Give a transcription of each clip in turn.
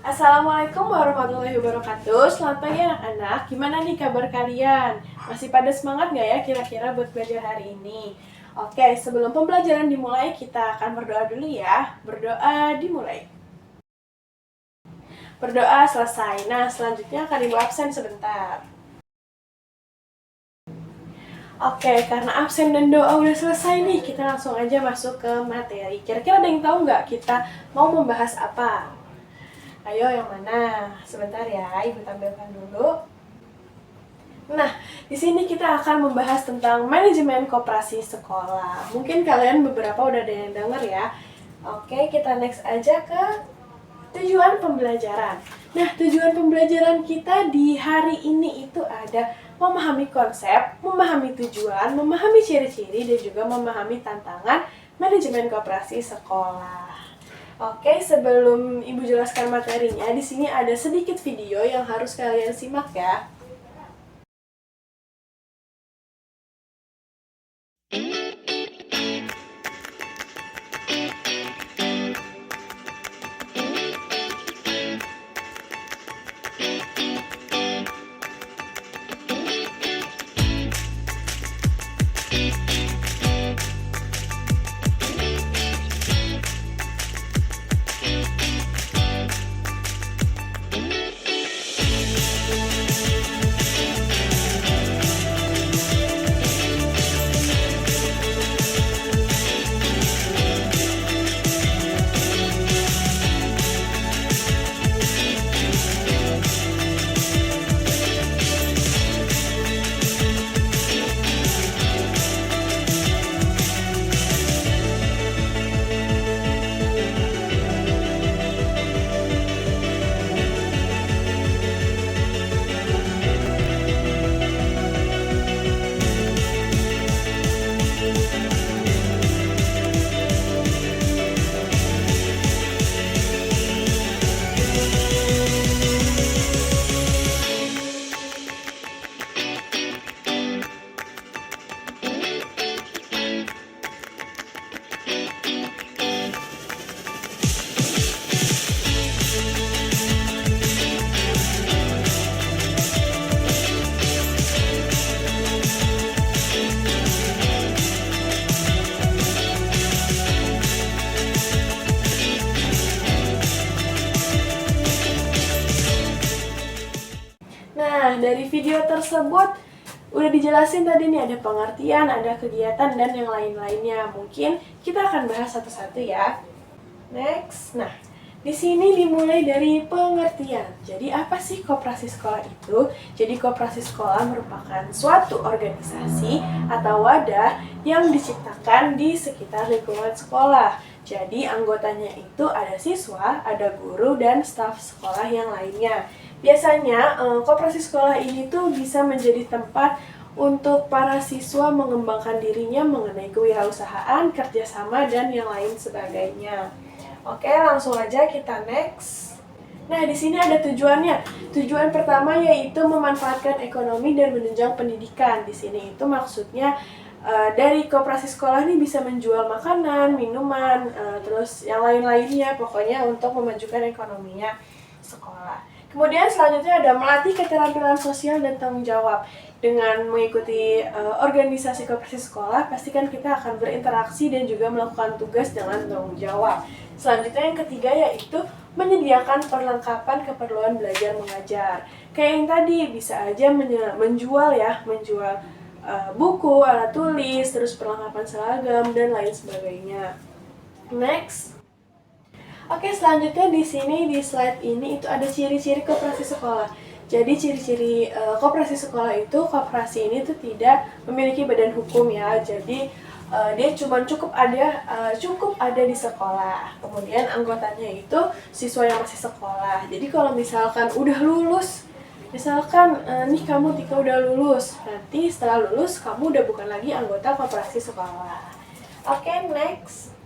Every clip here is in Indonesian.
Assalamualaikum warahmatullahi wabarakatuh. Selamat pagi anak-anak. Gimana nih kabar kalian? Masih pada semangat nggak ya kira-kira buat belajar hari ini? Oke, sebelum pembelajaran dimulai, kita akan berdoa dulu ya. Berdoa dimulai. Berdoa selesai. Nah, selanjutnya akan ibu absen sebentar. Oke, karena absen dan doa udah selesai nih, kita langsung aja masuk ke materi. Kira-kira ada yang tahu nggak kita mau membahas apa? Ayo yang mana? Sebentar ya, ibu tampilkan dulu. Nah, di sini kita akan membahas tentang manajemen koperasi sekolah. Mungkin kalian beberapa udah ada yang denger ya. Oke, kita next aja ke tujuan pembelajaran. Nah, tujuan pembelajaran kita di hari ini itu ada memahami konsep, memahami tujuan, memahami ciri-ciri, dan juga memahami tantangan manajemen koperasi sekolah. Oke, sebelum ibu jelaskan materinya, di sini ada sedikit video yang harus kalian simak ya. Nah, dari video tersebut udah dijelasin tadi nih, ada pengertian, ada kegiatan, dan yang lain-lainnya. Mungkin kita akan bahas satu-satu ya. Next. Nah, di sini dimulai dari pengertian. Jadi apa sih koperasi sekolah itu? Jadi koperasi sekolah merupakan suatu organisasi atau wadah yang diciptakan di sekitar lingkungan sekolah. Jadi anggotanya itu ada siswa, ada guru, dan staf sekolah yang lainnya. Biasanya koperasi sekolah ini tuh bisa menjadi tempat untuk para siswa mengembangkan dirinya mengenai kewirausahaan, kerjasama, dan yang lain sebagainya. Oke, langsung aja kita next. Nah, di sini ada tujuannya. Tujuan pertama yaitu memanfaatkan ekonomi dan menunjang pendidikan. Di sini itu maksudnya dari koperasi sekolah ini bisa menjual makanan, minuman, terus yang lain-lainnya, pokoknya untuk memajukan ekonominya sekolah. Kemudian selanjutnya ada melatih keterampilan sosial dan tanggung jawab. Dengan mengikuti organisasi koperasi sekolah, pastikan kita akan berinteraksi dan juga melakukan tugas dengan tanggung jawab. Selanjutnya yang ketiga yaitu menyediakan perlengkapan keperluan belajar mengajar. Kayak yang tadi, bisa aja menjual buku, alat tulis, terus perlengkapan seragam, dan lain sebagainya. Next. Oke, selanjutnya di sini di slide ini itu ada ciri-ciri koperasi sekolah. Jadi ciri-ciri koperasi sekolah itu, koperasi ini tuh tidak memiliki badan hukum ya. Jadi dia cuma cukup ada di sekolah. Kemudian anggotanya itu siswa yang masih sekolah. Jadi kalau misalkan udah lulus, misalkan nih kamu Tika udah lulus, nanti setelah lulus kamu udah bukan lagi anggota koperasi sekolah. Oke, next.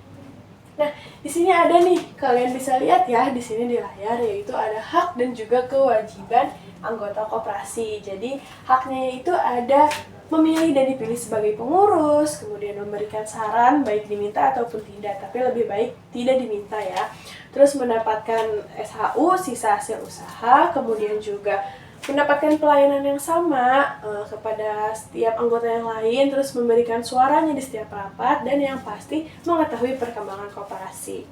Nah, di sini ada nih, kalian bisa lihat ya di sini di layar, yaitu ada hak dan juga kewajiban anggota koperasi. Jadi haknya itu ada memilih dan dipilih sebagai pengurus, kemudian memberikan saran baik diminta ataupun tidak, tapi lebih baik tidak diminta ya. Terus mendapatkan SHU, sisa hasil usaha, kemudian juga mendapatkan pelayanan yang sama kepada setiap anggota yang lain, terus memberikan suaranya di setiap rapat, dan yang pasti mengetahui perkembangan koperasi.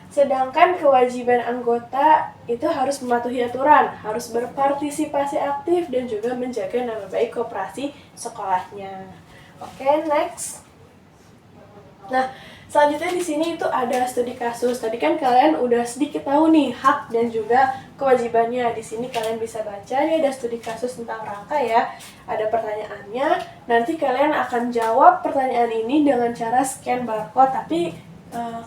Sedangkan kewajiban anggota itu harus mematuhi aturan, harus berpartisipasi aktif, dan juga menjaga nama baik koperasi sekolahnya. Oke, next. Nah, selanjutnya di sini itu ada studi kasus. Tadi kan kalian udah sedikit tahu nih hak dan juga kewajibannya. Di sini kalian bisa baca, ini ada studi kasus tentang rangka ya. Ada pertanyaannya. Nanti kalian akan jawab pertanyaan ini dengan cara scan barcode, tapi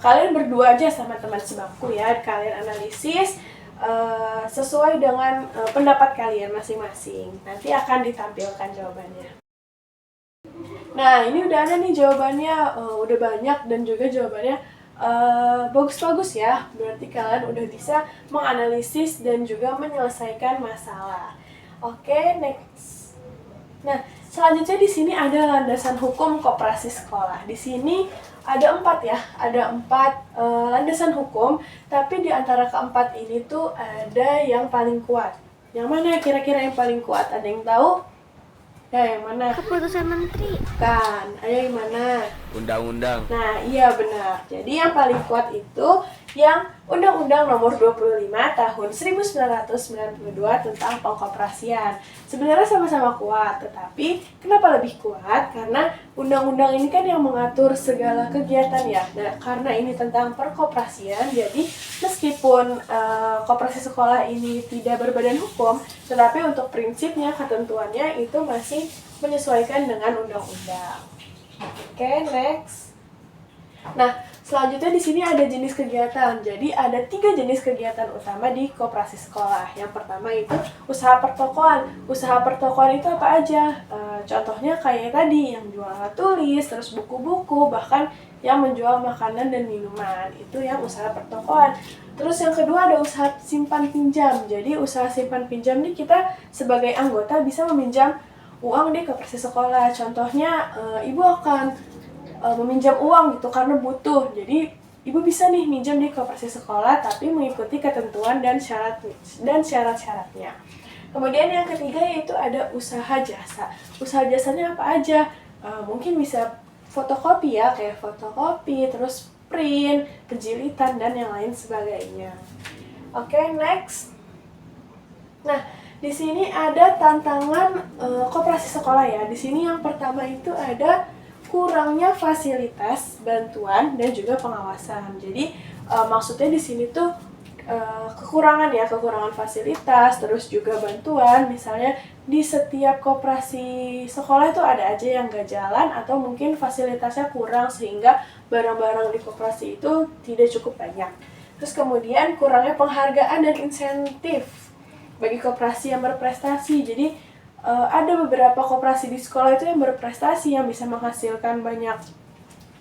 kalian berdua aja sama teman sebangku ya. Kalian analisis sesuai dengan pendapat kalian masing-masing. Nanti akan ditampilkan jawabannya. Nah, ini udah ada nih jawabannya, udah banyak dan juga jawabannya bagus-bagus ya. Berarti kalian udah bisa menganalisis dan juga menyelesaikan masalah. Oke, next. Nah, selanjutnya di sini ada landasan hukum koperasi sekolah. Di sini ada 4 ya, ada 4 landasan hukum, tapi di antara keempat ini tuh ada yang paling kuat. Yang mana kira-kira yang paling kuat? Ada yang tahu? Ya, yang mana? Keputusan menteri. Kan, ayo yang mana? Undang-undang. Nah, iya benar. Jadi yang paling kuat itu yang Undang-Undang Nomor 25 Tahun 1992 tentang Pengkoperasian. Sebenarnya sama-sama kuat, tetapi kenapa lebih kuat? Karena undang-undang ini kan yang mengatur segala kegiatan ya. Nah, karena ini tentang perkoperasian, jadi meskipun koperasi sekolah ini tidak berbadan hukum, tetapi untuk prinsipnya, ketentuannya itu masih menyesuaikan dengan undang-undang. Oke, next. Nah, selanjutnya di sini ada jenis kegiatan. Jadi ada 3 jenis kegiatan utama di koperasi sekolah. Yang pertama itu usaha pertokoan. Usaha pertokoan itu apa aja? Contohnya kayak tadi yang jual alat tulis, terus buku-buku, bahkan yang menjual makanan dan minuman. Itu yang usaha pertokoan. Terus yang kedua ada usaha simpan pinjam. Jadi usaha simpan pinjam ini kita sebagai anggota bisa meminjam uang di koperasi sekolah. Contohnya ibu akan meminjam uang gitu karena butuh. Jadi ibu bisa nih minjam di koperasi sekolah tapi mengikuti ketentuan dan syarat-syaratnya. Kemudian yang ketiga yaitu ada usaha jasa. Usaha jasanya apa aja? Mungkin bisa fotokopi ya, kayak fotokopi, terus print, penjilitan, dan yang lain sebagainya. Oke, next. Nah, di sini ada tantangan koperasi sekolah ya. Di sini yang pertama itu ada kurangnya fasilitas, bantuan, dan juga pengawasan. Jadi maksudnya di sini tuh kekurangan fasilitas, terus juga bantuan. Misalnya di setiap koperasi sekolah itu ada aja yang nggak jalan atau mungkin fasilitasnya kurang sehingga barang-barang di koperasi itu tidak cukup banyak. Terus kemudian kurangnya penghargaan dan insentif bagi koperasi yang berprestasi. Jadi ada beberapa koperasi di sekolah itu yang berprestasi, yang bisa menghasilkan banyak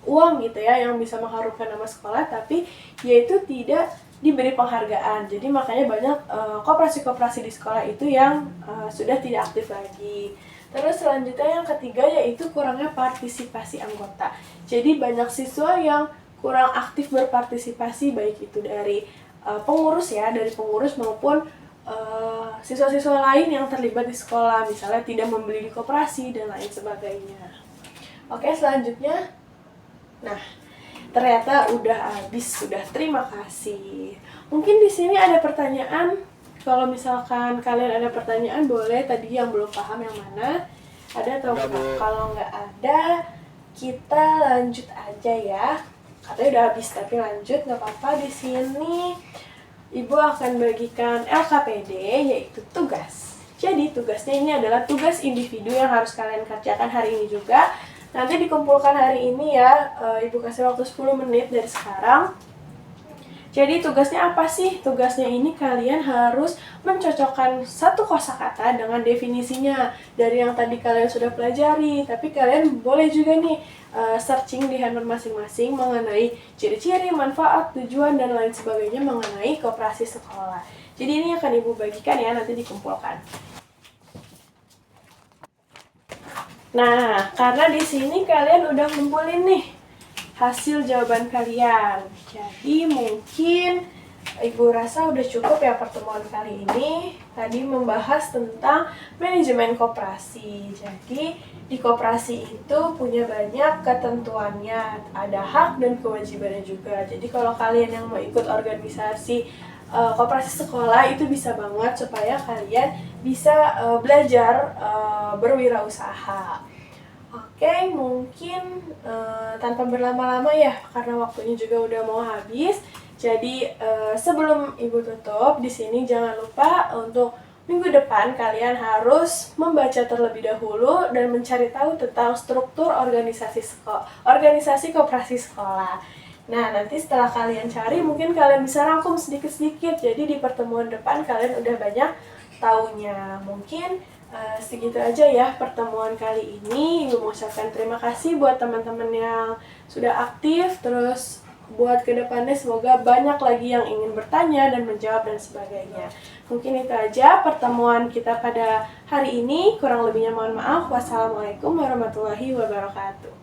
uang gitu ya, yang bisa mengharumkan nama sekolah, tapi yaitu tidak diberi penghargaan. Jadi makanya banyak koperasi-koperasi di sekolah itu yang sudah tidak aktif lagi. Terus selanjutnya yang ketiga yaitu kurangnya partisipasi anggota. Jadi banyak siswa yang kurang aktif berpartisipasi, baik itu dari pengurus ya, dari pengurus maupun siswa-siswa lain yang terlibat di sekolah, misalnya tidak membeli di koperasi dan lain sebagainya. Oke, selanjutnya. Nah, ternyata udah habis, sudah. Terima kasih. Mungkin di sini ada pertanyaan. Kalau misalkan kalian ada pertanyaan, boleh tadi yang belum paham yang mana. Ada atau enggak? Kalau nggak ada, kita lanjut aja ya. Katanya udah habis, tapi lanjut, nggak apa-apa. Di sini Ibu akan bagikan LKPD, yaitu tugas. Jadi tugasnya ini adalah tugas individu yang harus kalian kerjakan hari ini juga. Nanti dikumpulkan hari ini ya, Ibu kasih waktu 10 menit dari sekarang. Jadi tugasnya apa sih? Tugasnya ini kalian harus mencocokkan satu kosakata dengan definisinya dari yang tadi kalian sudah pelajari. Tapi kalian boleh juga nih searching di handphone masing-masing mengenai ciri-ciri, manfaat, tujuan, dan lain sebagainya mengenai koperasi sekolah. Jadi ini akan Ibu bagikan ya, nanti dikumpulkan. Nah, karena di sini kalian udah ngumpulin nih hasil jawaban kalian. Jadi mungkin Ibu rasa udah cukup ya pertemuan kali ini. Tadi membahas tentang manajemen koperasi. Jadi di koperasi itu punya banyak ketentuannya, ada hak dan kewajibannya juga. Jadi kalau kalian yang mau ikut organisasi koperasi sekolah itu bisa banget supaya kalian bisa belajar berwirausaha. Oke, mungkin tanpa berlama-lama ya, karena waktunya juga udah mau habis. Jadi sebelum Ibu tutup, di sini jangan lupa untuk minggu depan kalian harus membaca terlebih dahulu dan mencari tahu tentang struktur organisasi koperasi sekolah. Nah, nanti setelah kalian cari, mungkin kalian bisa rangkum sedikit-sedikit. Jadi di pertemuan depan kalian udah banyak taunya. Mungkin segitu aja ya pertemuan kali ini. Ibu mengucapkan terima kasih buat teman-teman yang sudah aktif. Terus buat kedepannya semoga banyak lagi yang ingin bertanya dan menjawab dan sebagainya. Mungkin itu aja pertemuan kita pada hari ini. Kurang lebihnya mohon maaf. Wassalamualaikum warahmatullahi wabarakatuh.